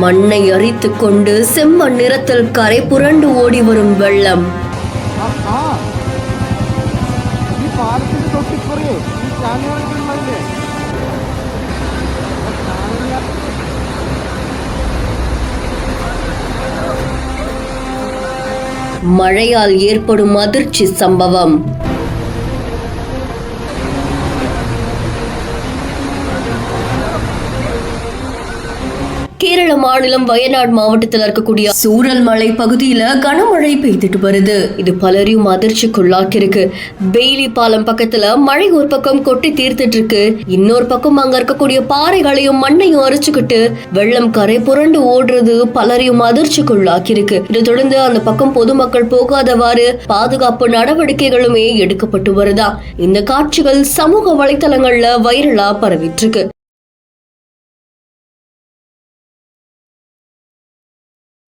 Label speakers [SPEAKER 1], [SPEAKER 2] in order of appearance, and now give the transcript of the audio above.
[SPEAKER 1] மண்ணை அரித்துக் கொண்டு செம்மண் நிறத்தில் கரை புரண்டு ஓடி வரும் வெள்ளம். மழையால் ஏற்படும் அதிர்ச்சி சம்பவம். கேரள மாநிலம் வயநாடு மாவட்டத்தில் இருக்கக்கூடிய சூரல் மலை பகுதியில கனமழை பெய்துட்டு வருது. இது பலரையும் அதிர்ச்சிக்குள்ளாக்கிருக்கு. பெய்லி பாலம் பக்கத்துல மழை ஒரு பக்கம் கொட்டி தீர்த்துட்டு இருக்கு. இன்னொரு பக்கம் அங்க இருக்கக்கூடிய பாறைகளையும் மண்ணையும் அரைச்சுக்கிட்டு வெள்ளம் கரை புரண்டு ஓடுறது பலரையும் அதிர்ச்சிக்குள்ளாக்கிருக்கு. இதை தொடர்ந்து அந்த பக்கம் பொதுமக்கள் போகாதவாறு பாதுகாப்பு நடவடிக்கைகளுமே எடுக்கப்பட்டு வருதா. இந்த காட்சிகள் சமூக வலைதளங்கள்ல வைரலா பரவிட்டு இருக்கு.